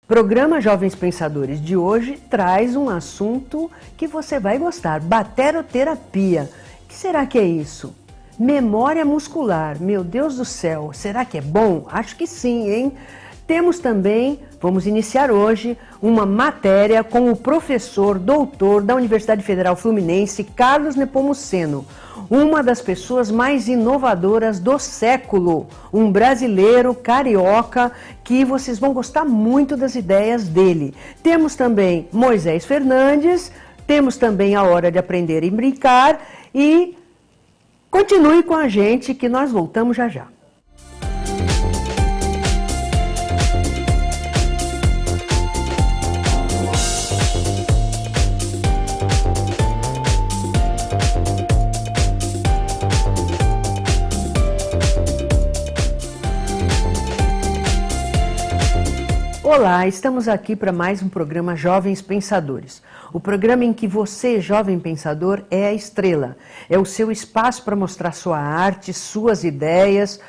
Programa Jovens Pensadores de hoje traz um assunto que você vai gostar, bateroterapia. O que será que é isso? Memória muscular, meu Deus do céu, será que é bom? Acho que sim, hein? Temos também, vamos iniciar hoje, uma matéria com o professor doutor da Universidade Federal Fluminense, Carlos Nepomuceno, uma das pessoas mais inovadoras do século, um brasileiro carioca que vocês vão gostar muito das ideias dele. Temos também Moisés Fernandes, temos também a Hora de Aprender e Brincar e continue com a gente que nós voltamos já já. Olá, estamos aqui para mais um programa Jovens Pensadores. O programa em que você, jovem pensador, é a estrela. É o seu espaço para mostrar sua arte, suas ideias,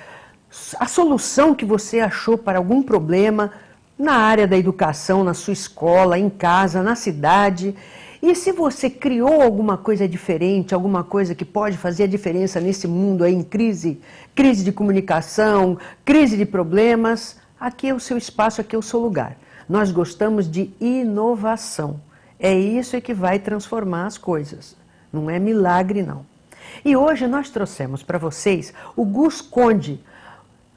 a solução que você achou para algum problema na área da educação, na sua escola, em casa, na cidade. E se você criou alguma coisa diferente, alguma coisa que pode fazer a diferença nesse mundo aí em crise de comunicação, crise de problemas, aqui é o seu espaço, aqui é o seu lugar. Nós gostamos de inovação. É isso que vai transformar as coisas. Não é milagre, não. E hoje nós trouxemos para vocês o Gus Conde.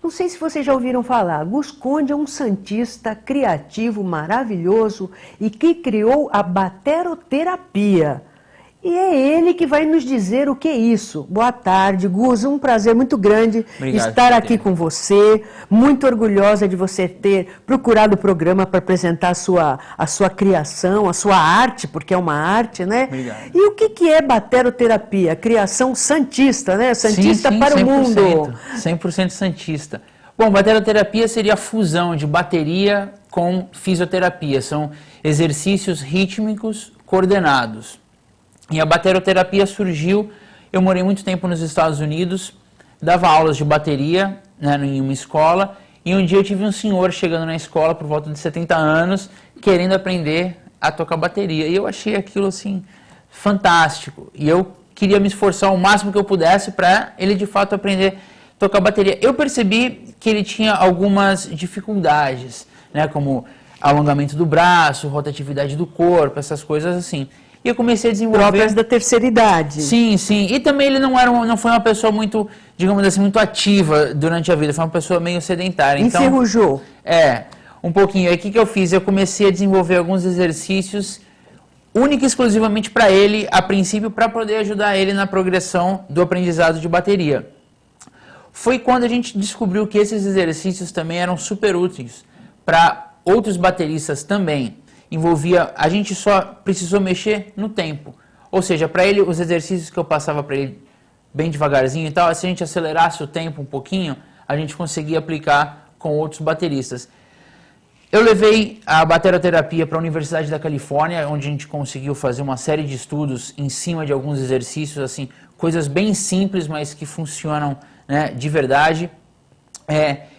Não sei se vocês já ouviram falar. Gus Conde é um santista criativo, maravilhoso e que criou a bateroterapia. E é ele que vai nos dizer o que é isso. Boa tarde, Gus. Um prazer muito grande estar aqui com você. Muito orgulhosa de você ter procurado o programa para apresentar a sua criação, a sua arte, porque é uma arte, né? Obrigado. E o que é bateroterapia? Criação santista, né? Santista sim, para 100%, o mundo. 100% santista. Bom, bateroterapia seria a fusão de bateria com fisioterapia. São exercícios rítmicos coordenados. E a bateroterapia surgiu, eu morei muito tempo nos Estados Unidos, dava aulas de bateria, né, em uma escola, e um dia eu tive um senhor chegando na escola por volta de 70 anos, querendo aprender a tocar bateria. E eu achei aquilo assim fantástico. E eu queria me esforçar o máximo que eu pudesse para ele de fato aprender a tocar bateria. Eu percebi que ele tinha algumas dificuldades, né, como alongamento do braço, rotatividade do corpo, essas coisas assim. E eu comecei a desenvolver... Próprias da terceira idade. Sim, sim. E também ele não foi uma pessoa muito, digamos assim, muito ativa durante a vida. Foi uma pessoa meio sedentária. Então, enferrujou. Um pouquinho. Aí o que eu fiz? Eu comecei a desenvolver alguns exercícios única e exclusivamente para ele, a princípio, para poder ajudar ele na progressão do aprendizado de bateria. Foi quando a gente descobriu que esses exercícios também eram super úteis para outros bateristas também. A gente só precisou mexer no tempo. Ou seja, para ele, os exercícios que eu passava para ele bem devagarzinho e tal, se a gente acelerasse o tempo um pouquinho, a gente conseguia aplicar com outros bateristas. Eu levei a bateroterapia para a Universidade da Califórnia, onde a gente conseguiu fazer uma série de estudos em cima de alguns exercícios, assim, coisas bem simples, mas que funcionam, né, de verdade.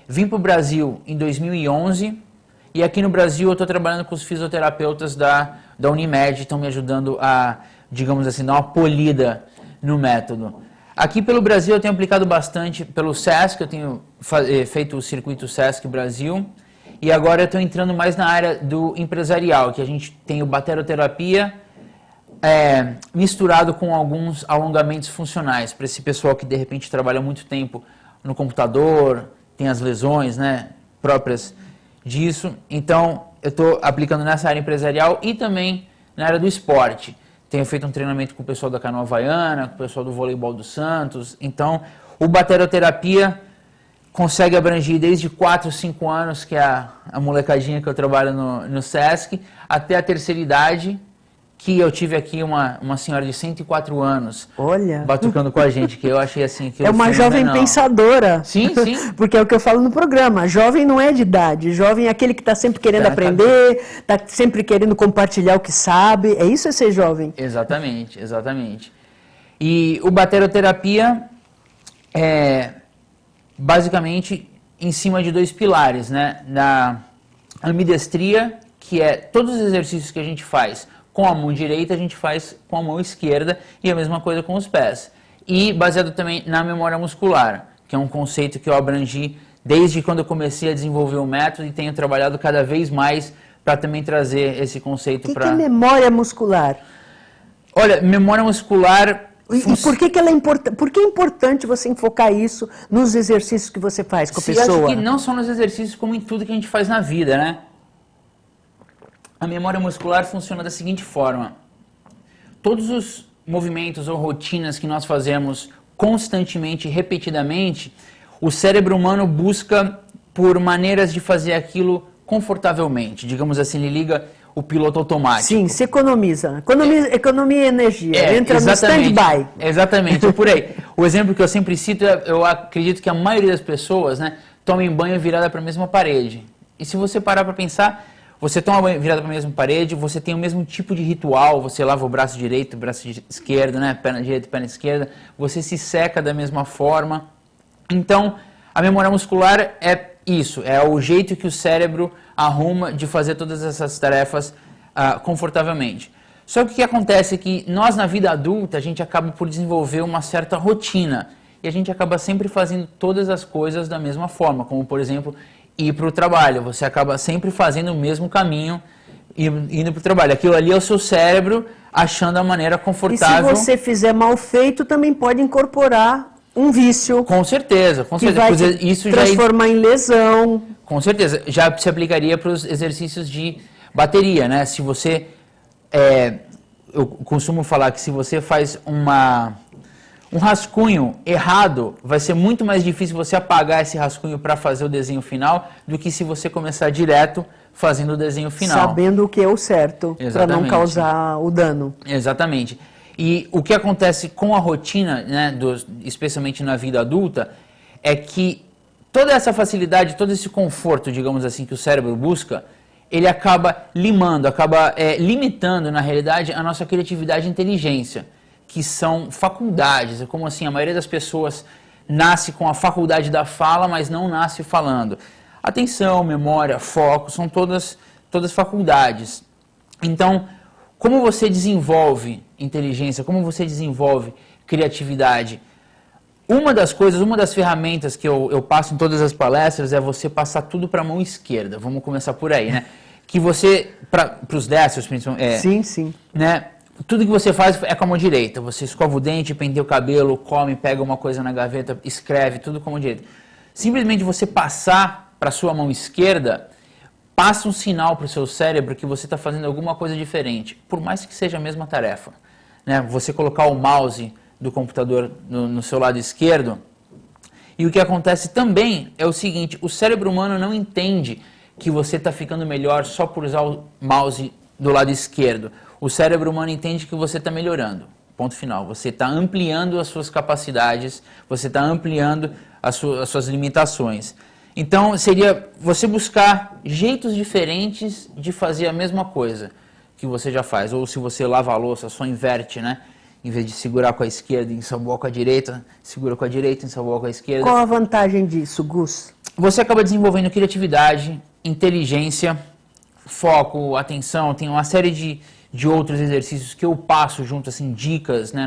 Vim para o Brasil em 2011. E aqui no Brasil eu estou trabalhando com os fisioterapeutas da Unimed, estão me ajudando a, digamos assim, dar uma polida no método. Aqui pelo Brasil eu tenho aplicado bastante pelo SESC, eu tenho feito o circuito SESC Brasil, e agora eu estou entrando mais na área do empresarial, que a gente tem o bateroterapia misturado com alguns alongamentos funcionais, para esse pessoal que de repente trabalha muito tempo no computador, tem as lesões, né, próprias disso. Então, eu estou aplicando nessa área empresarial e também na área do esporte. Tenho feito um treinamento com o pessoal da Canoa Havaiana, com o pessoal do Voleibol do Santos. Então, o bateroterapia consegue abranger desde 4, 5 anos, que é a molecadinha que eu trabalho no SESC, até a terceira idade, que eu tive aqui uma senhora de 104 anos. Olha, batucando com a gente, que eu achei assim... que é uma jovem pensadora. Sim, sim. Porque é o que eu falo no programa, jovem não é de idade, jovem é aquele que está sempre querendo aprender, está sempre querendo compartilhar o que sabe, é isso ser jovem? Exatamente, exatamente. E o bateroterapia é basicamente em cima de 2 pilares, né? ambidestria, que é todos os exercícios que a gente faz com a mão direita, a gente faz com a mão esquerda, e a mesma coisa com os pés. E baseado também na memória muscular, que é um conceito que eu abrangi desde quando eu comecei a desenvolver o método e tenho trabalhado cada vez mais para também trazer esse conceito para... O que é memória muscular? Olha, memória muscular... E por que ela é importante? Por que é importante você enfocar isso nos exercícios que você faz com a pessoa? Eu acho que não só nos exercícios, como em tudo que a gente faz na vida, né? A memória muscular funciona da seguinte forma. Todos os movimentos ou rotinas que nós fazemos constantemente, repetidamente, o cérebro humano busca por maneiras de fazer aquilo confortavelmente. Digamos assim, ele liga o piloto automático. Sim, se economiza. Economia e energia. Entra no stand-by. Exatamente, por aí. O exemplo que eu sempre cito, eu acredito que a maioria das pessoas, né, tomem banho virada para a mesma parede. E se você parar para pensar, você toma banho virada para a mesma parede, você tem o mesmo tipo de ritual, você lava o braço direito, o braço esquerdo, né, perna direita e perna esquerda, você se seca da mesma forma. Então, a memória muscular é isso, é o jeito que o cérebro arruma de fazer todas essas tarefas confortavelmente. Só que o que acontece é que nós, na vida adulta, a gente acaba por desenvolver uma certa rotina. E a gente acaba sempre fazendo todas as coisas da mesma forma, como, por exemplo, ir para o trabalho. Você acaba sempre fazendo o mesmo caminho, indo para o trabalho. Aquilo ali é o seu cérebro achando a maneira confortável. E se você fizer mal feito, também pode incorporar um vício. Com certeza, com certeza. Que vai isso transformar em lesão. Com certeza. Já se aplicaria para os exercícios de bateria, né? Se você... eu costumo falar que se você faz um rascunho errado, vai ser muito mais difícil você apagar esse rascunho para fazer o desenho final do que se você começar direto fazendo o desenho final. Sabendo o que é o certo, para não causar o dano. Exatamente. E o que acontece com a rotina, né, especialmente na vida adulta, é que toda essa facilidade, todo esse conforto, digamos assim, que o cérebro busca, ele acaba limitando, na realidade, a nossa criatividade e inteligência, que são faculdades. É como assim, a maioria das pessoas nasce com a faculdade da fala, mas não nasce falando. Atenção, memória, foco, são todas faculdades. Então, como você desenvolve inteligência, como você desenvolve criatividade? Uma das ferramentas que eu passo em todas as palestras é você passar tudo para a mão esquerda. Vamos começar por aí, né? Que você, para os destros, principalmente... sim. Né? Tudo que você faz é com a mão direita. Você escova o dente, penteia o cabelo, come, pega uma coisa na gaveta, escreve, tudo com a mão direita. Simplesmente você passar para a sua mão esquerda, passa um sinal para o seu cérebro que você está fazendo alguma coisa diferente, por mais que seja a mesma tarefa. Né? Você colocar o mouse do computador no seu lado esquerdo, e o que acontece também é o seguinte, o cérebro humano não entende que você está ficando melhor só por usar o mouse do lado esquerdo. O cérebro humano entende que você está melhorando. Ponto final. Você está ampliando as suas capacidades, você está ampliando as suas limitações. Então, seria você buscar jeitos diferentes de fazer a mesma coisa que você já faz. Ou se você lava a louça, só inverte, né? Em vez de segurar com a esquerda e ensaboar com a direita, segura com a direita e ensaboar com a esquerda. Qual a vantagem disso, Gus? Você acaba desenvolvendo criatividade, inteligência, foco, atenção. Tem uma série de outros exercícios que eu passo junto, assim, dicas, né,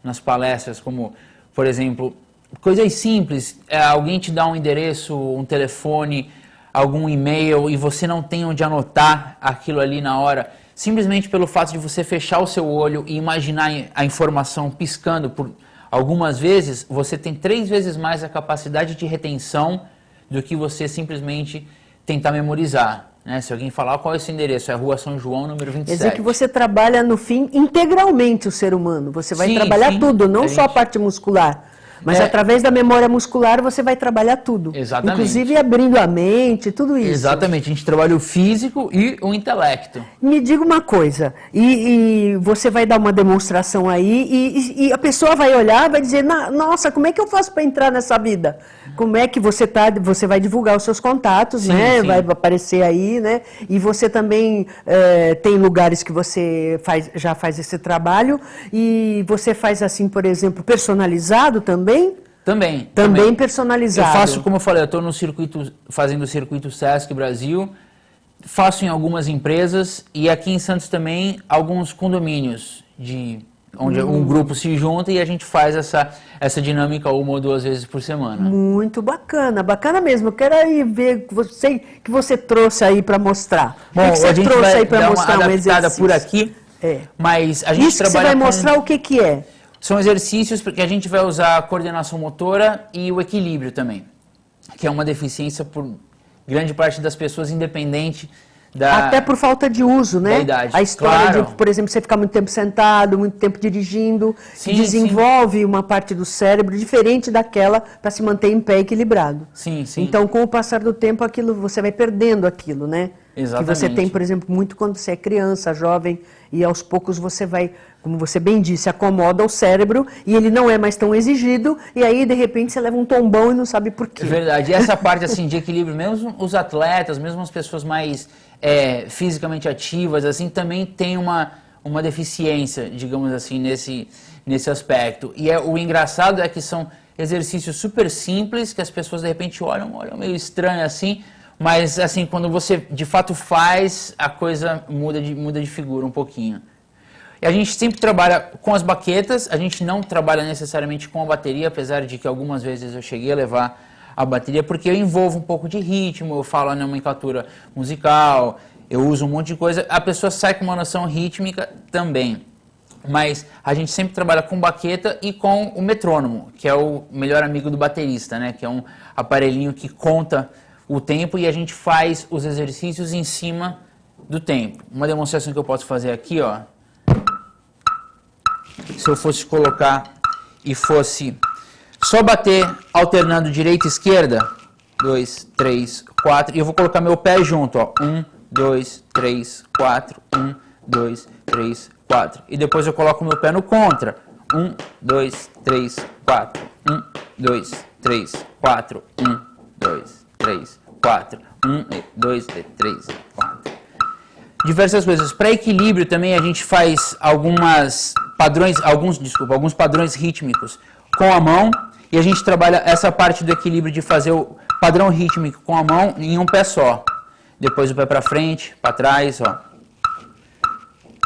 nas palestras, como, por exemplo, coisas simples, alguém te dá um endereço, um telefone, algum e-mail e você não tem onde anotar aquilo ali na hora, simplesmente pelo fato de você fechar o seu olho e imaginar a informação piscando por algumas vezes, você tem 3 vezes mais a capacidade de retenção do que você simplesmente tentar memorizar. Né? Se alguém falar qual é esse endereço, é a Rua São João, número 27. Quer dizer que você trabalha, no fim, integralmente o ser humano. Você vai trabalhar tudo, não só a parte muscular. Mas através da memória muscular você vai trabalhar tudo. Exatamente. Inclusive abrindo a mente, tudo isso. Exatamente. A gente trabalha o físico e o intelecto. Me diga uma coisa, e você vai dar uma demonstração aí e a pessoa vai olhar e vai dizer, nossa, como é que eu faço para entrar nessa vida? Como é que você vai divulgar os seus contatos, sim, né? Sim. Vai aparecer aí, né? E você também tem lugares que você já faz esse trabalho e você faz assim, por exemplo, personalizado também? Também personalizado. Eu faço, como eu falei, eu estou fazendo o circuito Sesc Brasil, faço em algumas empresas e aqui em Santos também alguns condomínios onde um grupo se junta e a gente faz essa dinâmica 1 ou 2 vezes por semana. Muito bacana, bacana mesmo. Eu quero aí ver que você trouxe aí para mostrar. Bom, o que você a gente trouxe vai aí para dar mostrar uma um adaptada exercício? por aqui, mas a gente Isso que você trabalha vai mostrar o que é? São exercícios porque a gente vai usar a coordenação motora e o equilíbrio também, que é uma deficiência por grande parte das pessoas, independente Até por falta de uso, né? da idade. A história Claro. de, por exemplo, você ficar muito tempo sentado, muito tempo dirigindo, Sim, desenvolve uma parte do cérebro diferente daquela para se manter em pé equilibrado. Sim, sim. Então, com o passar do tempo, você vai perdendo aquilo, né? Exatamente. Que você tem, por exemplo, muito quando você é criança, jovem, e aos poucos você vai, como você bem disse, acomoda o cérebro e ele não é mais tão exigido, e aí, de repente, você leva um tombão e não sabe por quê. É verdade. E essa parte assim, de equilíbrio, mesmo os atletas, mesmo as pessoas mais fisicamente ativas, assim, também tem uma deficiência, digamos assim, nesse aspecto. E o engraçado é que são exercícios super simples, que as pessoas, de repente, olham meio estranho assim, mas assim, quando você de fato faz, a coisa muda de figura um pouquinho. E a gente sempre trabalha com as baquetas, a gente não trabalha necessariamente com a bateria, apesar de que algumas vezes eu cheguei a levar a bateria, porque eu envolvo um pouco de ritmo, eu falo a nomenclatura musical, eu uso um monte de coisa, a pessoa sai com uma noção rítmica também. Mas a gente sempre trabalha com baqueta e com o metrônomo, que é o melhor amigo do baterista, né? Que é um aparelhinho que conta o tempo e a gente faz os exercícios em cima do tempo. Uma demonstração que eu posso fazer aqui, ó. Se eu fosse colocar e fosse só bater alternando direita e esquerda, 2, 3, 4, e eu vou colocar meu pé junto, ó. 1, 2, 3, 4, 1, 2, 3, 4. E depois eu coloco meu pé no contra. 1, 2, 3, 4. 1, 2, 3, 4. 1, 2, 3, 4. 1, 2, 3, 4. Diversas coisas. Para equilíbrio também a gente faz alguns padrões rítmicos com a mão. E a gente trabalha essa parte do equilíbrio de fazer o padrão rítmico com a mão em um pé só. Depois o pé para frente, para trás, ó.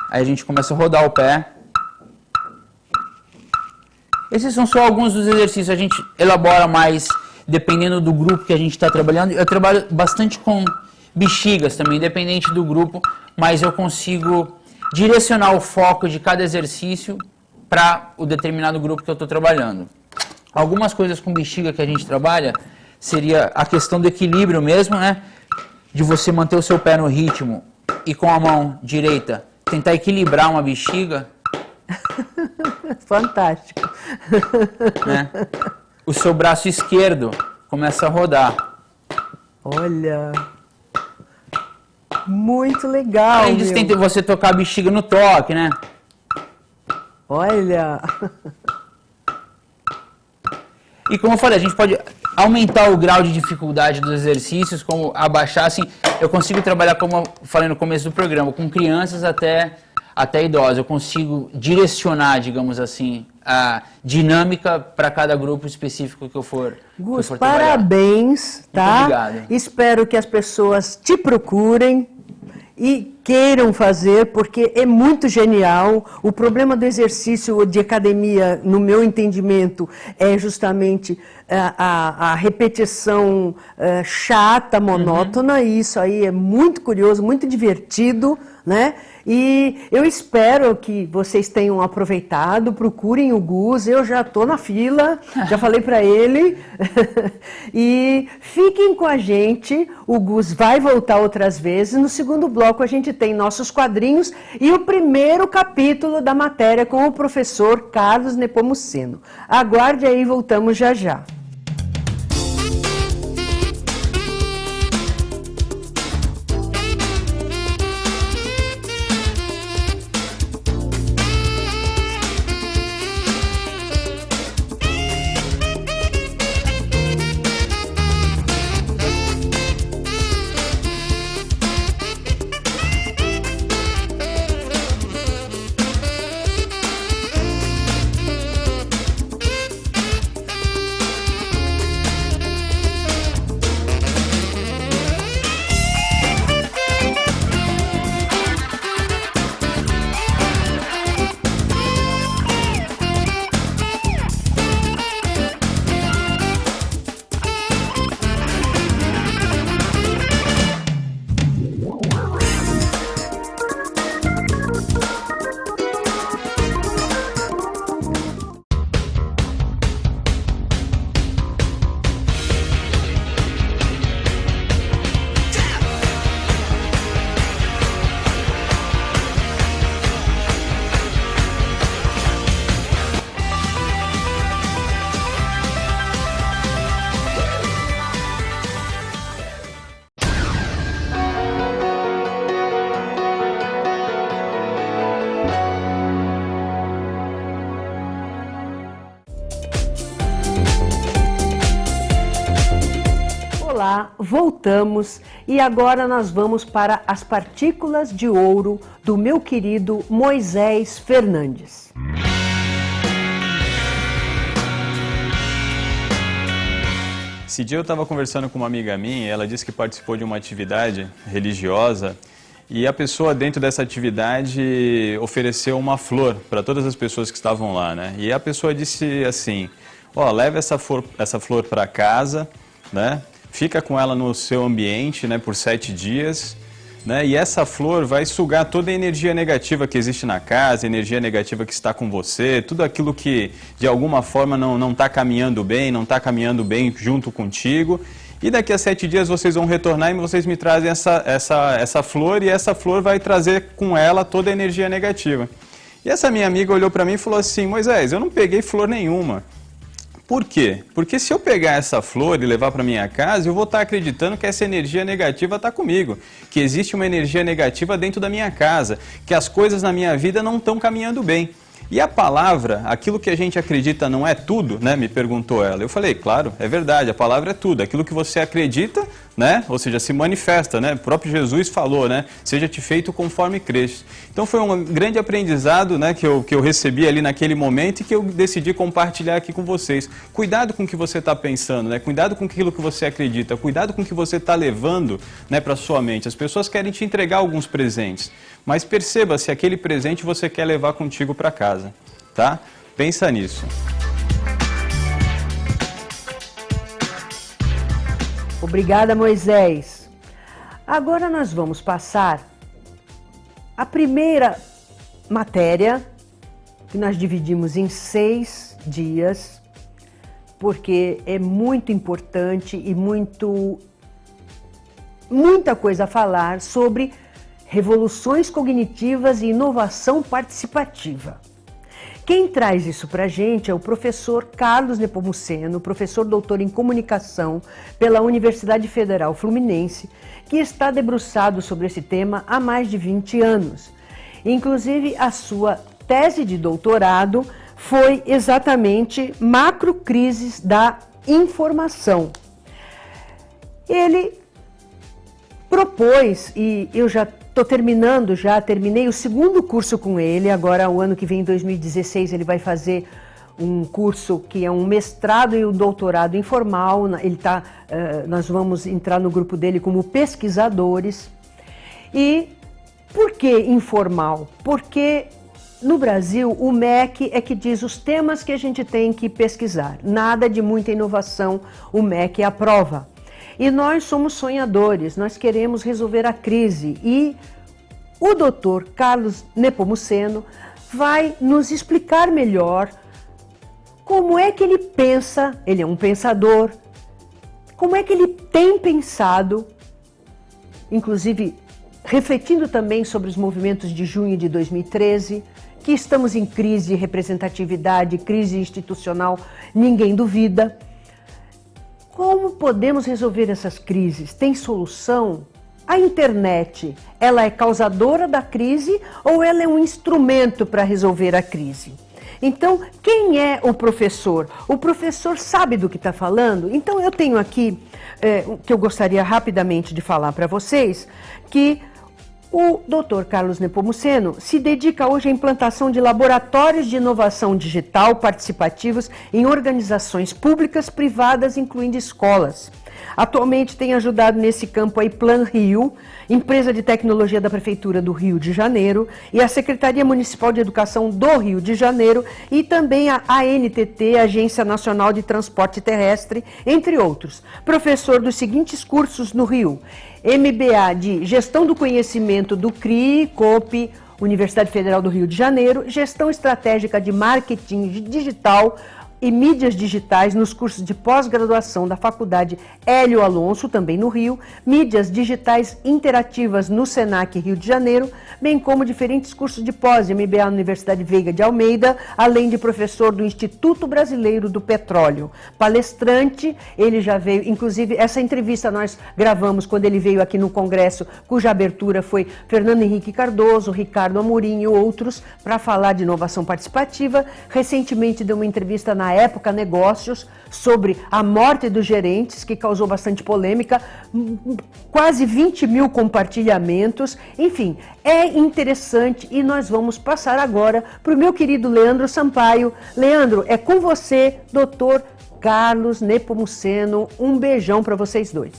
Aí a gente começa a rodar o pé. Esses são só alguns dos exercícios. A gente elabora mais dependendo do grupo que a gente está trabalhando. Eu trabalho bastante com bexigas também, independente do grupo, mas eu consigo direcionar o foco de cada exercício para o determinado grupo que eu estou trabalhando. Algumas coisas com bexiga que a gente trabalha seria a questão do equilíbrio mesmo, né? De você manter o seu pé no ritmo e com a mão direita tentar equilibrar uma bexiga. Fantástico. Né? O seu braço esquerdo começa a rodar. Olha, muito legal. Além disso, tem você tocar a bexiga no toque, né? Olha. E como eu falei, a gente pode aumentar o grau de dificuldade dos exercícios, como abaixar, assim, eu consigo trabalhar, como eu falei no começo do programa, com crianças até idosos. Eu consigo direcionar, digamos assim, a dinâmica para cada grupo específico que eu for Gus, trabalhar. parabéns, tá? Muito obrigado. Espero que as pessoas te procurem e queiram fazer, porque é muito genial. O problema do exercício de academia, no meu entendimento, é justamente a repetição chata, monótona, e isso aí é muito curioso, muito divertido, né? E eu espero que vocês tenham aproveitado, procurem o Gus, eu já estou na fila, já falei para ele, e fiquem com a gente, o Gus vai voltar outras vezes. No segundo bloco a gente tem nossos quadrinhos e o primeiro capítulo da matéria com o professor Carlos Nepomuceno. Aguarde aí, voltamos já já. voltamos e agora nós vamos para as partículas de ouro do meu querido Moisés Fernandes. Esse dia eu estava conversando com uma amiga minha e ela disse que participou de uma atividade religiosa e a pessoa dentro dessa atividade ofereceu uma flor para todas as pessoas que estavam lá, né? E a pessoa disse assim, ó, leva essa flor para casa, né? Fica com ela no seu ambiente, né, por 7 dias, né? E essa flor vai sugar toda a energia negativa que existe na casa, a energia negativa que está com você, tudo aquilo que de alguma forma não está caminhando bem, não está caminhando bem junto contigo. E daqui a 7 dias vocês vão retornar e vocês me trazem essa flor e essa flor vai trazer com ela toda a energia negativa. E essa minha amiga olhou para mim e falou assim, Moisés, eu não peguei flor nenhuma. Por quê? Porque se eu pegar essa flor e levar para minha casa, eu vou estar acreditando que essa energia negativa está comigo, que existe uma energia negativa dentro da minha casa, que as coisas na minha vida não estão caminhando bem. E a palavra, aquilo que a gente acredita não é tudo, né? Me perguntou ela. Eu falei, claro, é verdade, a palavra é tudo. Aquilo que você acredita, né? Ou seja, se manifesta, né? O próprio Jesus falou, né? Seja-te feito conforme creste. Então foi um grande aprendizado, né? Que eu recebi ali naquele momento e que eu decidi compartilhar aqui com vocês. Cuidado com o que você está pensando, né? Cuidado com aquilo que você acredita. Cuidado com o que você está levando, né, para sua mente. As pessoas querem te entregar alguns presentes. Mas perceba se aquele presente você quer levar contigo para casa, tá? Pensa nisso. Obrigada, Moisés. Agora nós vamos passar a primeira matéria, que nós dividimos em 6 dias, porque é muito importante e muita coisa a falar sobre revoluções cognitivas e inovação participativa. Quem traz isso para a gente é o professor Carlos Nepomuceno, professor doutor em comunicação pela Universidade Federal Fluminense, que está debruçado sobre esse tema há mais de 20 anos. Inclusive, a sua tese de doutorado foi exatamente macrocrises da informação. Ele propôs, e eu terminei o 2º curso com ele, agora o ano que vem, em 2016, ele vai fazer um curso que é um mestrado e um doutorado informal, nós vamos entrar no grupo dele como pesquisadores. E por que informal? Porque no Brasil o MEC é que diz os temas que a gente tem que pesquisar, nada de muita inovação o MEC aprova. E nós somos sonhadores, nós queremos resolver a crise e o doutor Carlos Nepomuceno vai nos explicar melhor como é que ele pensa, ele é um pensador, como é que ele tem pensado, inclusive refletindo também sobre os movimentos de junho de 2013, que estamos em crise de representatividade, crise institucional, ninguém duvida. Como podemos resolver essas crises? Tem solução? A internet, ela é causadora da crise ou ela é um instrumento para resolver a crise? Então, quem é o professor? O professor sabe do que está falando? Então, eu tenho aqui, que eu gostaria rapidamente de falar para vocês, que o Dr. Carlos Nepomuceno se dedica hoje à implantação de laboratórios de inovação digital participativos em organizações públicas, privadas, incluindo escolas. Atualmente tem ajudado nesse campo a Plan Rio, empresa de tecnologia da Prefeitura do Rio de Janeiro, e a Secretaria Municipal de Educação do Rio de Janeiro, e também a ANTT, Agência Nacional de Transporte Terrestre, entre outros. Professor dos seguintes cursos no Rio: MBA de Gestão do Conhecimento do CRI, COP, Universidade Federal do Rio de Janeiro, Gestão Estratégica de Marketing Digital e Mídias Digitais nos cursos de pós-graduação da Faculdade Hélio Alonso, também no Rio, Mídias Digitais Interativas no Senac Rio de Janeiro, bem como diferentes cursos de pós, MBA na Universidade Veiga de Almeida, além de professor do Instituto Brasileiro do Petróleo. Palestrante, ele já veio, inclusive essa entrevista nós gravamos quando ele veio aqui no Congresso, cuja abertura foi Fernando Henrique Cardoso, Ricardo Amorim e outros, para falar de inovação participativa. Recentemente deu uma entrevista na na época Negócios, sobre a morte dos gerentes, que causou bastante polêmica, quase 20 mil compartilhamentos. Enfim, é interessante e nós vamos passar agora para o meu querido Leandro Sampaio. Leandro, é com você, doutor Carlos Nepomuceno. Um beijão para vocês dois.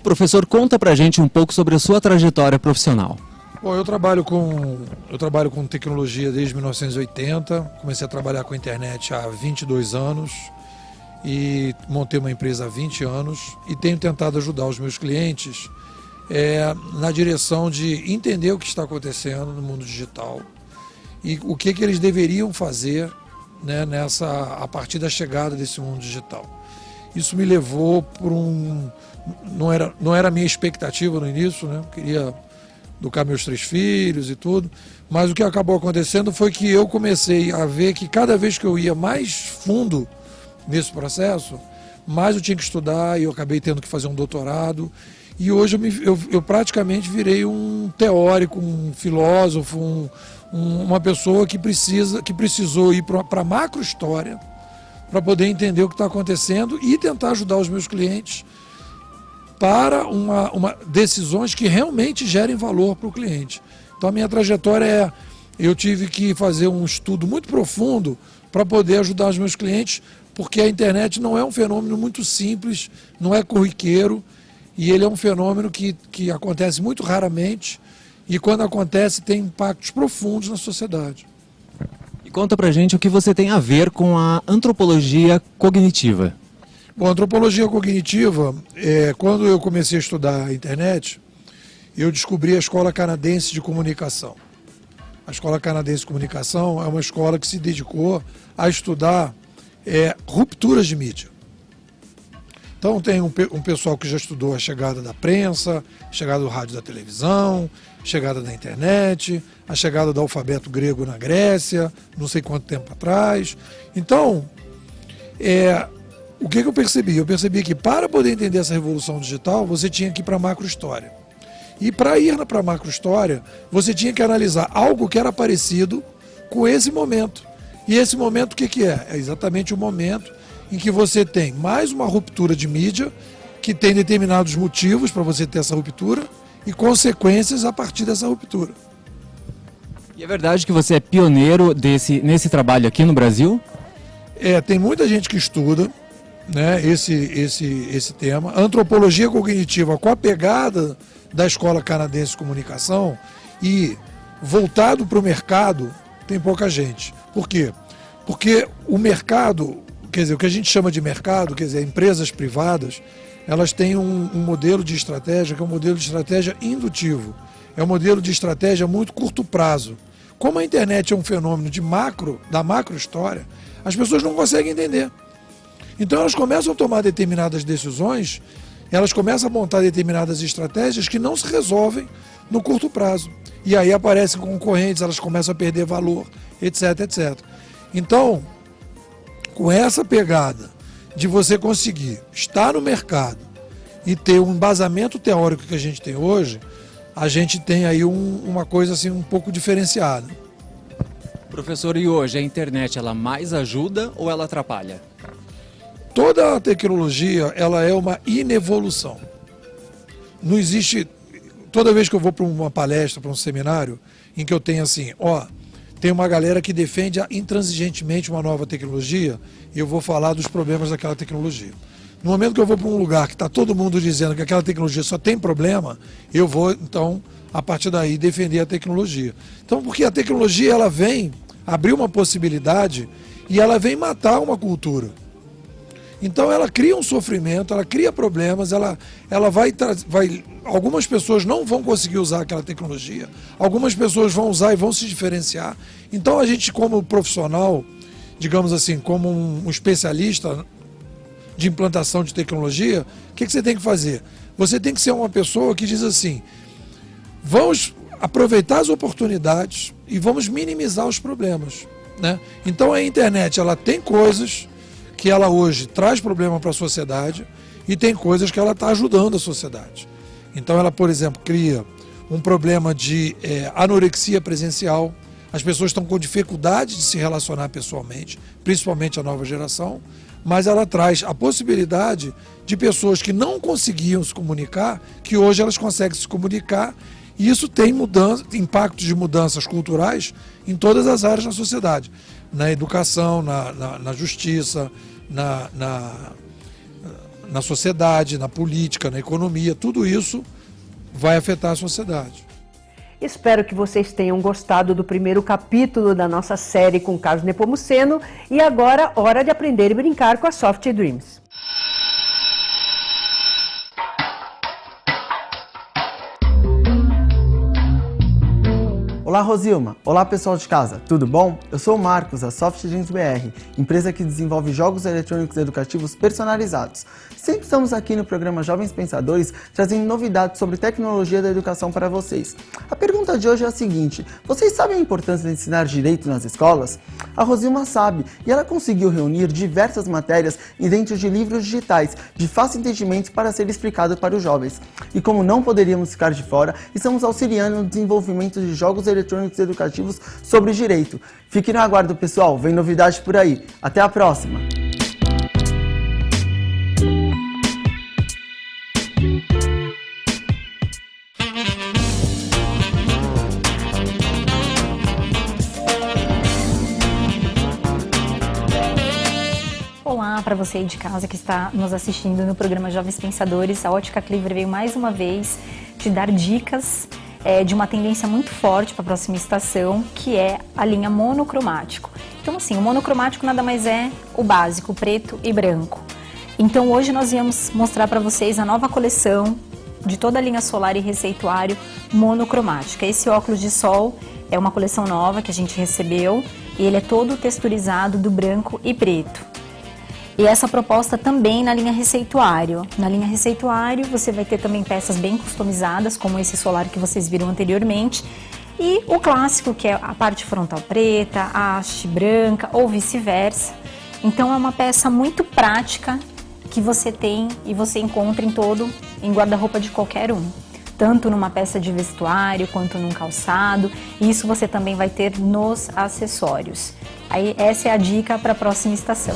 Professor, conta pra gente um pouco sobre a sua trajetória profissional. Bom, eu trabalho com tecnologia desde 1980, comecei a trabalhar com a internet há 22 anos e montei uma empresa há 20 anos e tenho tentado ajudar os meus clientes na direção de entender o que está acontecendo no mundo digital e o que eles deveriam fazer, né, a partir da chegada desse mundo digital. Isso me levou por não era a minha expectativa no início, né? Eu queria educar meus 3 filhos e tudo, mas o que acabou acontecendo foi que eu comecei a ver que cada vez que eu ia mais fundo nesse processo, mais eu tinha que estudar e eu acabei tendo que fazer um doutorado e hoje eu praticamente virei um teórico, um filósofo, uma pessoa que precisou ir para a macrohistória para poder entender o que está acontecendo e tentar ajudar os meus clientes para decisões que realmente gerem valor para o cliente. Então a minha trajetória eu tive que fazer um estudo muito profundo para poder ajudar os meus clientes, porque a internet não é um fenômeno muito simples, não é corriqueiro, e ele é um fenômeno que acontece muito raramente, e quando acontece tem impactos profundos na sociedade. E conta pra gente o que você tem a ver com a antropologia cognitiva. Bom, a antropologia cognitiva, quando eu comecei a estudar a internet, eu descobri a Escola Canadense de Comunicação. A Escola Canadense de Comunicação é uma escola que se dedicou a estudar rupturas de mídia. Então tem um pessoal que já estudou a chegada da prensa, a chegada do rádio e da televisão, a chegada da internet, a chegada do alfabeto grego na Grécia, não sei quanto tempo atrás. Então, o que eu percebi? Eu percebi que para poder entender essa revolução digital, você tinha que ir para a macrohistória. E para ir para a macrohistória, você tinha que analisar algo que era parecido com esse momento. E esse momento o que é? É exatamente o momento em que você tem mais uma ruptura de mídia, que tem determinados motivos para você ter essa ruptura e consequências a partir dessa ruptura. E é verdade que você é pioneiro nesse trabalho aqui no Brasil? Tem muita gente que estuda, né, esse tema. A antropologia cognitiva, com a pegada da Escola Canadense de Comunicação e voltado para o mercado, tem pouca gente. Por quê? Porque o mercado, quer dizer, o que a gente chama de mercado, quer dizer, empresas privadas, elas têm um modelo de estratégia que é um modelo de estratégia indutivo. É um modelo de estratégia muito curto prazo. Como a internet é um fenômeno da macrohistória, as pessoas não conseguem entender. Então elas começam a tomar determinadas decisões, elas começam a montar determinadas estratégias que não se resolvem no curto prazo. E aí aparecem concorrentes, elas começam a perder valor, etc, etc. Então, com essa pegada de você conseguir estar no mercado e ter um embasamento teórico que a gente tem hoje, a gente tem aí uma coisa assim um pouco diferenciada. Professor, e hoje a internet ela mais ajuda ou ela atrapalha? Toda a tecnologia ela é uma inevolução. Não existe... Toda vez que eu vou para uma palestra, para um seminário, em que eu tenho assim, tem uma galera que defende intransigentemente uma nova tecnologia e eu vou falar dos problemas daquela tecnologia. No momento que eu vou para um lugar que está todo mundo dizendo que aquela tecnologia só tem problema, eu vou, então, a partir daí, defender a tecnologia. Então, porque a tecnologia ela vem abrir uma possibilidade e ela vem matar uma cultura. Então ela cria um sofrimento, ela cria problemas, ela vai... Algumas pessoas não vão conseguir usar aquela tecnologia, algumas pessoas vão usar e vão se diferenciar. Então a gente, como profissional, digamos assim, como um especialista de implantação de tecnologia, o que você tem que fazer? Você tem que ser uma pessoa que diz assim, vamos aproveitar as oportunidades e vamos minimizar os problemas, né? Então a internet ela tem coisas que ela hoje traz problema para a sociedade e tem coisas que ela está ajudando a sociedade. Então ela, por exemplo, cria um problema de anorexia presencial. As pessoas estão com dificuldade de se relacionar pessoalmente, principalmente a nova geração, mas ela traz a possibilidade de pessoas que não conseguiam se comunicar, que hoje elas conseguem se comunicar, e isso tem impactos de mudanças culturais em todas as áreas da sociedade, na educação, na justiça, na sociedade, na política, na economia, tudo isso vai afetar a sociedade. Espero que vocês tenham gostado do primeiro capítulo da nossa série com Carlos Nepomuceno e agora hora de aprender e brincar com a Soft Dreams. Olá Rosilma, olá pessoal de casa, tudo bom? Eu sou o Marcos, da Soft Dreams BR, empresa que desenvolve jogos eletrônicos educativos personalizados. Sempre estamos aqui no programa Jovens Pensadores trazendo novidades sobre tecnologia da educação para vocês. A pergunta de hoje é a seguinte: vocês sabem a importância de ensinar direito nas escolas? A Rosilma sabe e ela conseguiu reunir diversas matérias dentro de livros digitais de fácil entendimento para ser explicado para os jovens. E como não poderíamos ficar de fora, estamos auxiliando no desenvolvimento de jogos eletrônicos educativos sobre direito. Fique no aguardo, pessoal, vem novidade por aí. Até a próxima! Olá para você aí de casa que está nos assistindo no programa Jovens Pensadores. A Ótica Cleaver veio mais uma vez te dar dicas de uma tendência muito forte para a próxima estação, que é a linha monocromático. Então assim, o monocromático nada mais é o básico, preto e branco. Então hoje nós viemos mostrar para vocês a nova coleção de toda a linha solar e receituário monocromática. Esse óculos de sol é uma coleção nova que a gente recebeu e ele é todo texturizado do branco e preto. E essa proposta também na linha receituário. Na linha receituário você vai ter também peças bem customizadas, como esse solar que vocês viram anteriormente. E o clássico, que é a parte frontal preta, a haste branca ou vice-versa. Então é uma peça muito prática que você tem e você encontra em guarda-roupa de qualquer um. Tanto numa peça de vestuário quanto num calçado. E isso você também vai ter nos acessórios. Aí essa é a dica para a próxima estação.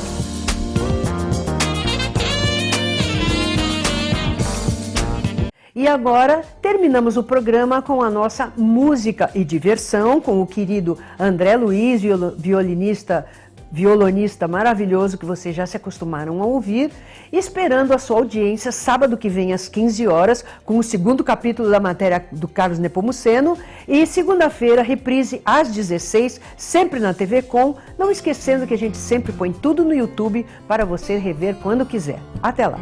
E agora terminamos o programa com a nossa música e diversão com o querido André Luiz, violonista maravilhoso que vocês já se acostumaram a ouvir, esperando a sua audiência sábado que vem às 15 horas com o segundo capítulo da matéria do Carlos Nepomuceno e segunda-feira reprise às 16, sempre na TV Com, não esquecendo que a gente sempre põe tudo no YouTube para você rever quando quiser. Até lá!